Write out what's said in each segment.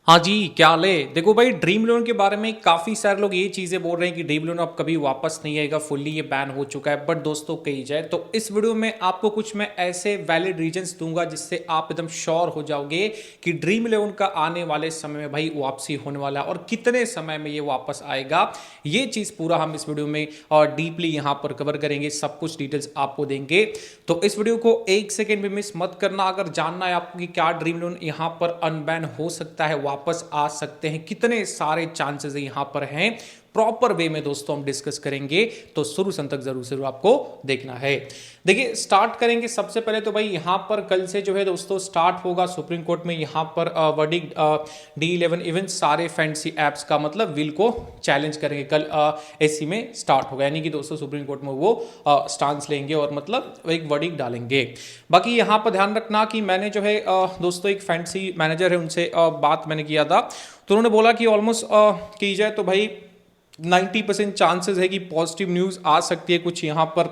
हाँ जी, क्या हाल है? देखो भाई, ड्रीम लोन के बारे में काफ़ी सारे लोग ये चीज़ें बोल रहे हैं कि ड्रीम लोन अब कभी वापस नहीं आएगा, फुल्ली ये बैन हो चुका है। बट दोस्तों कही जाए तो इस वीडियो में आपको कुछ मैं ऐसे वैलिड रीजंस दूंगा जिससे आप एकदम श्योर हो जाओगे कि ड्रीम लोन का आने वाले समय में भाई वापसी होने वाला है और कितने समय में ये वापस आएगा। ये चीज़ पूरा हम इस वीडियो में और डीपली यहाँ पर कवर करेंगे, सब कुछ डिटेल्स आपको देंगे। तो इस वीडियो को एक सेकेंड भी मिस मत करना अगर जानना है आपको कि क्या ड्रीम लोन यहाँ पर अनबैन हो सकता है, वापस आ सकते हैं, कितने सारे चांसेस यहां पर हैं। प्रॉपर वे में दोस्तों हम डिस्कस करेंगे, तो शुरू से अंत तक जरूर आपको देखना है। देखिए, स्टार्ट करेंगे सबसे पहले तो भाई यहां पर कल से जो है दोस्तों स्टार्ट होगा सुप्रीम कोर्ट में यहां पर वर्डिक्ट D11 इवन सारे फैंसी एप्स का मतलब विल को चैलेंज करेंगे। कल एसी में स्टार्ट होगा, यानी कि दोस्तों सुप्रीम कोर्ट में वो स्टांस लेंगे और मतलब एक वर्डिक्ट डालेंगे। बाकी यहां पर ध्यान रखना कि मैंने जो है दोस्तों एक फैंसी मैनेजर है उनसे बात मैंने किया था, तो उन्होंने बोला कि ऑलमोस्ट की जाए तो भाई 90% चांसेस है कि पॉजिटिव न्यूज़ आ सकती है कुछ यहाँ पर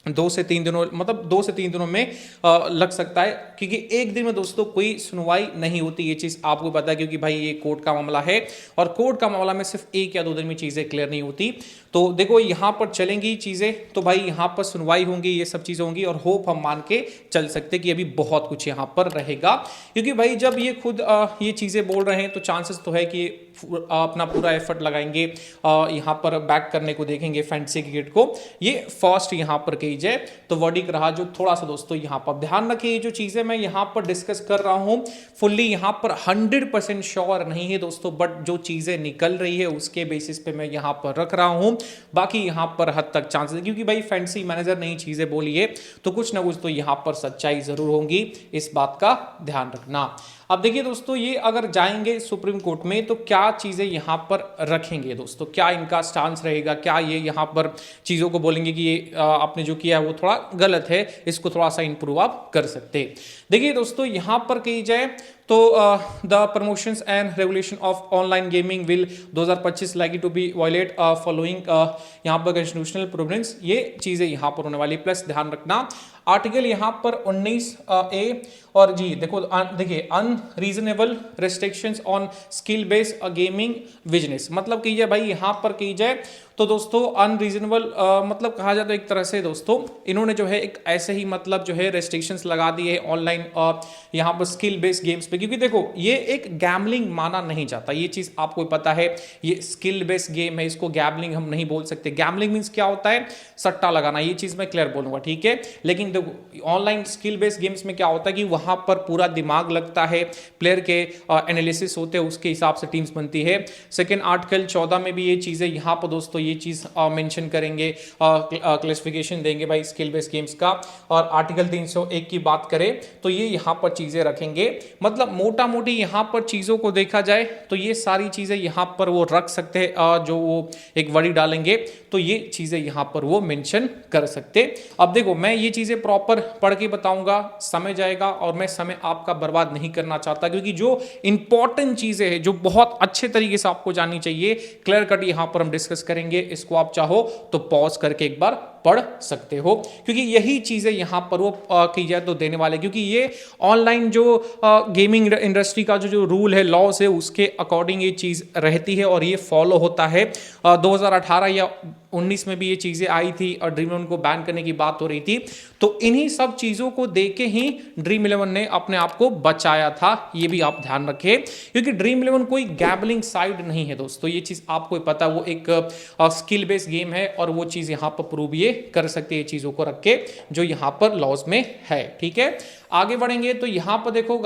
2 से 3 दिनों में लग सकता है, क्योंकि एक दिन में दोस्तों कोई सुनवाई नहीं होती। ये चीज़ आपको पता है, क्योंकि भाई ये कोर्ट का मामला है और कोर्ट का मामला में सिर्फ 1 या 2 दिन में चीज़ें क्लियर नहीं होती। तो देखो यहाँ पर चलेंगी चीज़ें, तो भाई यहाँ पर सुनवाई होंगी, ये सब चीज़ें होंगी और होप हम मान के चल सकते कि अभी बहुत कुछ यहाँ पर रहेगा। क्योंकि भाई जब ये खुद ये चीज़ें बोल रहे हैं तो चांसेस तो है कि अपना पूरा एफर्ट लगाएंगे, यहाँ पर बैक करने को देखेंगे फैंटेसी क्रिकेट को। ये फर्स्ट यहाँ पर कही जाए तो वर्डिक्ट रहा, जो थोड़ा सा दोस्तों यहाँ पर ध्यान रखिए। ये जो चीज़ें मैं यहाँ पर डिस्कस कर रहा हूँ फुल्ली यहाँ पर 100% श्योर नहीं है दोस्तों, बट जो चीज़ें निकल रही है उसके बेसिस पे मैं यहाँ पर रख रहा हूँ। बाकी यहाँ पर हद तक चांसेस, क्योंकि भाई फैंटेसी मैनेजर नई चीज़ें बोली है तो कुछ ना कुछ तो यहाँ पर सच्चाई जरूर होंगी, इस बात का ध्यान रखना। अब देखिए दोस्तों, ये अगर जाएंगे सुप्रीम कोर्ट में तो क्या चीज़ें यहाँ पर रखेंगे दोस्तों, क्या इनका स्टांस रहेगा, क्या ये यहाँ पर चीज़ों को बोलेंगे कि ये आपने जो किया है वो थोड़ा गलत है, इसको थोड़ा सा इंप्रूव आप कर सकते। देखिए दोस्तों, यहाँ पर कही जाए तो the promotions and regulation of online gaming will 2025 like to be violate following यहाँ पर कॉन्स्टिट्यूशनल प्रोविडेंस, ये चीज़ें यहाँ पर होने वाली। प्लस ध्यान रखना आर्टिकल यहाँ पर 19A और जी देखिए unreasonable restrictions on skill based gaming business, मतलब कि ये भाई यहाँ पर की जाए तो दोस्तों अनरीजनेबल मतलब कहा जाता है एक तरह से दोस्तों इन्होंने जो है एक ऐसे ही मतलब जो है रेस्ट्रिक्शंस लगा दिए है ऑनलाइन यहाँ पर स्किल बेस्ड गेम्स पे, क्योंकि देखो ये एक गैम्बलिंग माना नहीं जाता, ये चीज़ आपको पता है। ये स्किल बेस्ड गेम है, इसको गैम्बलिंग हम नहीं बोल सकते। गैम्बलिंग मीन्स क्या होता है, सट्टा लगाना, ये चीज़ मैं क्लियर बोलूंगा, ठीक है। लेकिन देखो ऑनलाइन स्किल बेस्ड गेम्स में क्या होता है कि वहां पर पूरा दिमाग लगता है, प्लेयर के एनालिसिस होते हैं, उसके हिसाब से टीम्स बनती है। सेकेंड आर्टिकल 14 में भी ये चीज़ें यहाँ पर दोस्तों ये चीज़ मेंशन करेंगे, क्लासिफिकेशन देंगे भाई स्किल बेस्ड गेम्स का। और आर्टिकल 301 की बात करें तो ये यहाँ पर चीज़ें रखेंगे, मतलब मोटा मोटी यहाँ पर चीज़ों को देखा जाए तो ये सारी चीज़ें यहाँ पर वो रख सकते हैं, जो वो एक वर्डिक्ट डालेंगे तो ये चीज़ें यहाँ पर वो मेंशन कर सकते। अब देखो मैं ये चीज़ें प्रॉपर पढ़ के बताऊंगा, समय जाएगा और मैं समय आपका बर्बाद नहीं करना चाहता, क्योंकि जो इंपॉर्टेंट चीज़ें हैं जो बहुत अच्छे तरीके से आपको जाननी चाहिए, क्लियर कट यहाँ पर हम डिस्कस करेंगे। इसको आप चाहो तो पॉज करके एक बार पढ़ सकते हो, क्योंकि यही चीज़ें यहाँ पर वो की जाए तो देने वाले, क्योंकि ये ऑनलाइन जो गेमिंग इंडस्ट्री का जो रूल है, लॉज है, उसके अकॉर्डिंग ये चीज़ रहती है और ये फॉलो होता है। 2018 या 19 में भी ये चीज़ें आई थी और ड्रीम इलेवन को बैन करने की बात हो रही थी, तो इन्हीं सब चीज़ों को देख के ही ड्रीम इलेवन ने अपने आप को बचाया था, ये भी आप ध्यान रखें। क्योंकि ड्रीम इलेवन कोई गैम्बलिंग साइड नहीं है दोस्तों, ये चीज़ आपको पता है, वो एक स्किल बेस्ड गेम है और वो चीज़ यहाँ पर प्रूव ये कर सकते हैं चीज़ों को रख के जो यहाँ पर लॉज में है, ठीक है। आगे बढ़ेंगे तो यहाँ पर देखो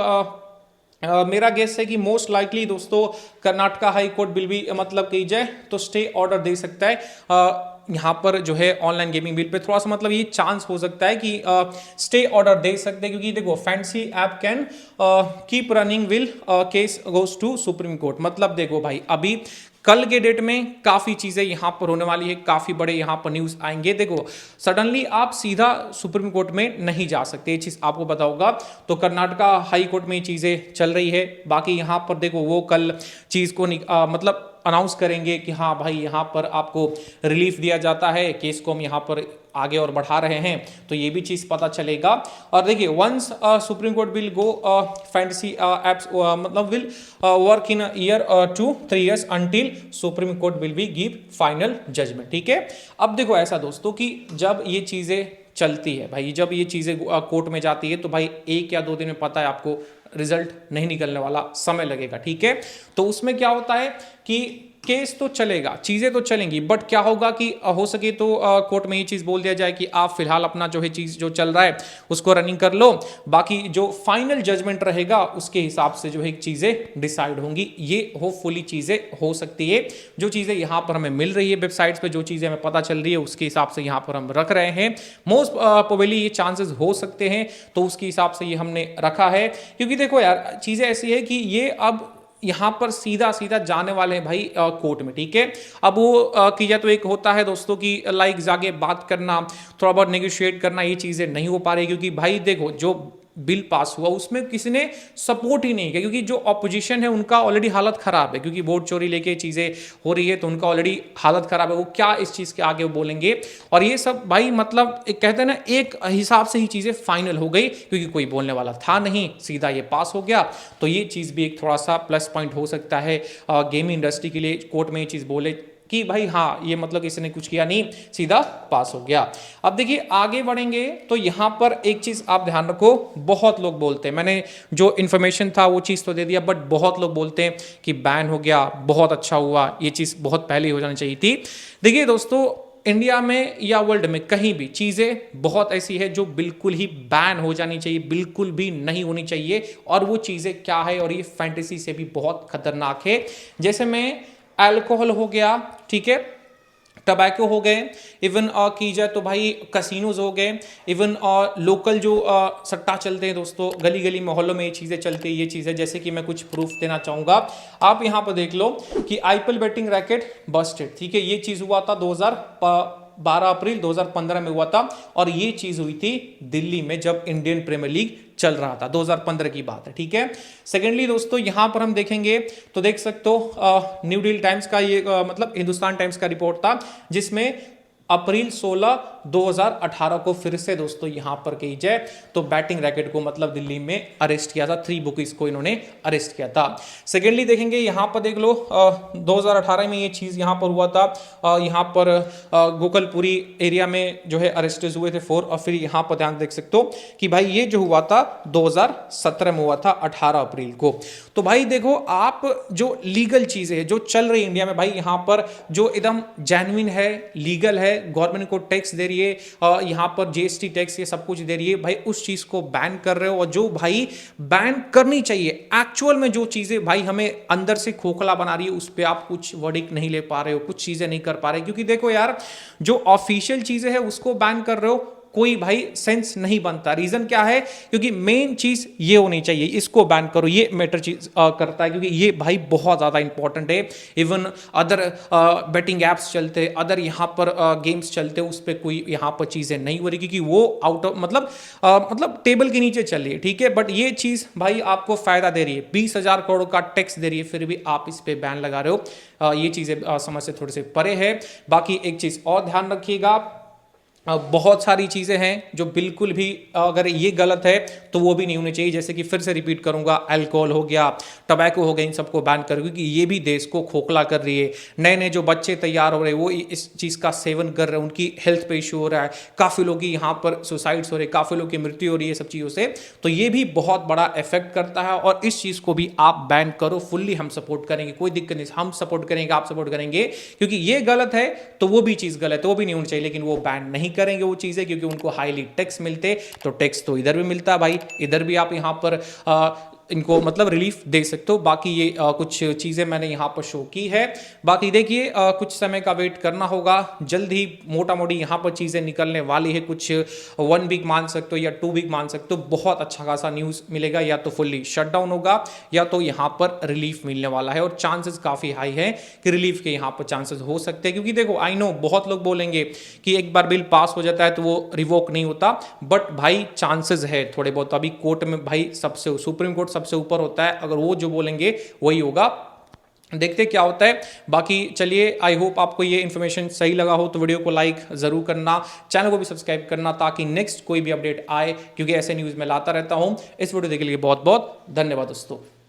मेरा गेस है कि मोस्ट लाइकली दोस्तों कर्नाटका हाई कोर्ट बिल भी मतलब की जाए तो स्टे ऑर्डर दे सकता है यहाँ पर जो है ऑनलाइन गेमिंग बिल पे, थोड़ा सा मतलब ये चांस हो सकता है कि स्टे ऑर्डर दे सकते हैं, क्योंकि देखो fancy app can keep running will case goes to supreme court. मतलब देखो भाई अभी कल के डेट में काफ़ी चीज़ें यहाँ पर होने वाली है, काफ़ी बड़े यहाँ पर न्यूज़ आएंगे। देखो सडनली आप सीधा सुप्रीम कोर्ट में नहीं जा सकते, ये चीज़ आपको पता होगा। तो कर्नाटका हाई कोर्ट में चीज़ें चल रही है, बाकी यहाँ पर देखो वो कल चीज़ को मतलब अनाउंस करेंगे कि हाँ भाई यहाँ पर आपको रिलीफ दिया जाता है, केस को हम यहाँ पर आगे और बढ़ा रहे हैं, तो ये भी चीज पता चलेगा। और देखिए once Supreme Court will go fantasy apps मतलब will work in year 2-3 years until Supreme Court will be give final judgement. ठीक है, अब देखो ऐसा दोस्तों कि जब ये चीजें चलती है भाई, जब ये चीजें कोर्ट में जाती है तो भाई 1 या 2 दिन में पता है आपको रिजल्ट नहीं निकलने वाला, समय लगेगा। ठीक है, तो उसमें क्या होता है कि केस तो चलेगा, चीजें तो चलेंगी, बट क्या होगा कि हो सके तो कोर्ट में ये चीज बोल दिया जाए कि आप फिलहाल अपना जो है चीज जो चल रहा है उसको रनिंग कर लो, बाकी जो फाइनल जजमेंट रहेगा उसके हिसाब से जो है चीजें डिसाइड होंगी। ये होपफुली चीजें हो सकती है। जो चीजें यहाँ पर हमें मिल रही है वेबसाइट्स पे, जो चीजें हमें पता चल रही है उसके हिसाब से यहाँ पर हम रख रहे हैं। मोस्ट प्रोबेबली ये चांसेस हो सकते हैं, तो उसके हिसाब से ये हमने रखा है। क्योंकि देखो यार चीजें ऐसी है कि ये अब यहां पर सीधा सीधा जाने वाले हैं भाई कोर्ट में। ठीक है, अब वो किया तो एक होता है दोस्तों कि लाइक जाके बात करना, थोड़ा बहुत नेगोशिएट करना, ये चीजें नहीं हो पा रही, क्योंकि भाई देखो जो बिल पास हुआ उसमें किसी ने सपोर्ट ही नहीं किया, क्योंकि जो ऑपोजिशन है उनका ऑलरेडी हालत खराब है, क्योंकि वोट चोरी लेके चीजें हो रही है तो उनका ऑलरेडी हालत खराब है। वो क्या इस चीज के आगे वो बोलेंगे, और ये सब भाई मतलब एक कहते हैं ना एक हिसाब से ही चीजें फाइनल हो गई, क्योंकि कोई बोलने वाला था नहीं, सीधा ये पास हो गया। तो ये चीज भी एक थोड़ा सा प्लस पॉइंट हो सकता है गेमिंग इंडस्ट्री के लिए, कोर्ट में ये चीज बोले कि भाई हाँ ये मतलब किसी ने कुछ किया नहीं, सीधा पास हो गया। अब देखिए आगे बढ़ेंगे तो यहां पर एक चीज आप ध्यान रखो, बहुत लोग बोलते हैं, मैंने जो इन्फॉर्मेशन था वो चीज तो दे दिया, बट बहुत लोग बोलते हैं कि बैन हो गया, बहुत अच्छा हुआ, ये चीज बहुत पहले हो जानी चाहिए थी। देखिए दोस्तों इंडिया में या वर्ल्ड में कहीं भी चीजें बहुत ऐसी है जो बिल्कुल ही बैन हो जानी चाहिए, बिल्कुल भी नहीं होनी चाहिए। और वो चीजें क्या है, और ये फैंटेसी से भी बहुत खतरनाक है। जैसे में अल्कोहल हो गया, ठीक है, टबैको हो गए, इवन की जाए तो भाई कसिनोज हो गए, इवन लोकल जो सट्टा चलते हैं दोस्तों, गली गली मोहल्लों में ये चीज़ें चलती है। ये चीज़ें जैसे कि मैं कुछ प्रूफ देना चाहूँगा, आप यहाँ पर देख लो कि आईपीएल बेटिंग रैकेट बस्टेड। ठीक है, ये चीज़ हुआ था 12 अप्रैल 2015 में हुआ था, और ये चीज़ हुई थी दिल्ली में जब इंडियन प्रीमियर लीग चल रहा था, 2015 की बात है। ठीक है, सेकेंडली दोस्तों यहां पर हम देखेंगे तो देख सकते हो न्यू दिल्ली टाइम्स का ये मतलब हिंदुस्तान टाइम्स का रिपोर्ट था, जिसमें अप्रैल 16 2018 को फिर से दोस्तों यहां पर कही जाए तो बैटिंग रैकेट को मतलब दिल्ली में अरेस्ट किया था, 3 बुकीज को इन्होंने अरेस्ट किया था। सेकेंडली देखेंगे यहां पर देख लो 2018 में ये चीज यहां पर हुआ था, यहां पर गोकलपुरी एरिया में जो है अरेस्ट हुए थे 4, और फिर यहां पर ध्यान देख सकते हो कि भाई ये जो हुआ था 2017 में हुआ था 18 अप्रैल को। तो भाई देखो आप जो लीगल चीजें है जो चल रही इंडिया में भाई, यहां पर जो एकदम जेन्युइन है, लीगल है, गवर्नमेंट को टैक्स दे रही है, यहां पर जीएसटी टैक्स ये सब कुछ दे रही है, भाई उस चीज को बैन कर रहे हो। और जो भाई बैन करनी चाहिए एक्चुअल में जो चीजें भाई हमें अंदर से खोखला बना रही है, उस पर आप कुछ वर्डिक्ट नहीं ले पा रहे हो, कुछ चीजें नहीं कर पा रहे, क्योंकि देखो यार जो ऑफिशियल चीजें है उसको बैन कर रहे हो, कोई भाई सेंस नहीं बनता। रीजन क्या है, क्योंकि मेन चीज ये होनी चाहिए, इसको बैन करो, ये मैटर चीज करता है, क्योंकि ये भाई बहुत ज्यादा इंपॉर्टेंट है। इवन अदर बेटिंग एप्स चलते, अदर यहाँ पर गेम्स चलते, उस पर कोई यहाँ पर चीजें नहीं हो रही, क्योंकि वो आउट ऑफ मतलब टेबल के नीचे चल रही है। ठीक है, बट ये चीज भाई आपको फायदा दे रही है, 20,000 करोड़ का टैक्स दे रही है, फिर भी आप इस पे बैन लगा रहे हो। ये चीजें समझ से थोड़े से परे है। बाकी एक चीज और ध्यान रखिएगा, बहुत सारी चीज़ें हैं जो बिल्कुल भी अगर ये गलत है तो वो भी नहीं होनी चाहिए। जैसे कि फिर से रिपीट करूंगा, अल्कोहल हो गया, टबैको हो गया, इन सबको बैन करो, क्योंकि ये भी देश को खोखला कर रही है। नए नए जो बच्चे तैयार हो रहे हैं वो इस चीज़ का सेवन कर रहे हैं, उनकी हेल्थ पे इशू हो रहा है, काफ़ी लोग की यहाँ पर सुसाइड्स हो रहे हैं, काफ़ी लोग की मृत्यु हो रही है सब चीज़ों से। तो ये भी बहुत बड़ा इफेक्ट करता है, और इस चीज़ को भी आप बैन करो। फुल्ली हम सपोर्ट करेंगे, कोई दिक्कत नहीं, हम सपोर्ट करेंगे, आप सपोर्ट करेंगे, क्योंकि ये गलत है तो वो भी चीज़ गलत है, वो भी नहीं होनी चाहिए। लेकिन वो बैन नहीं करेंगे वो चीजें, क्योंकि उनको हाईली टैक्स मिलते, तो टैक्स तो इधर भी मिलता है भाई, इधर भी आप यहां पर इनको मतलब रिलीफ दे सकते हो। बाकी ये कुछ चीज़ें मैंने यहाँ पर शो की है। बाकी देखिए कुछ समय का वेट करना होगा, जल्द ही मोटा मोटी यहाँ पर चीज़ें निकलने वाली है। कुछ 1 वीक मान सकते हो या 2 वीक मान सकते हो, बहुत अच्छा खासा न्यूज़ मिलेगा। या तो फुल्ली शटडाउन होगा या तो यहाँ पर रिलीफ मिलने वाला है, और चांसेस काफ़ी हाई है कि रिलीफ के यहाँ पर चांसेस हो सकते हैं। क्योंकि देखो आई नो बहुत लोग बोलेंगे कि एक बार बिल पास हो जाता है तो वो रिवोक नहीं होता, बट भाई चांसेस है थोड़े बहुत। अभी कोर्ट में भाई सबसे सुप्रीम कोर्ट सबसे ऊपर होता है, अगर वो जो बोलेंगे वही होगा। देखते क्या होता है। बाकी चलिए, आई होप आपको ये इन्फॉर्मेशन सही लगा हो, तो वीडियो को लाइक जरूर करना, चैनल को भी सब्सक्राइब करना, ताकि नेक्स्ट कोई भी अपडेट आए, क्योंकि ऐसे न्यूज़ मैं लाता रहता हूं। इस वीडियो देखने के लिए बहुत बहुत धन्यवाद दोस्तों।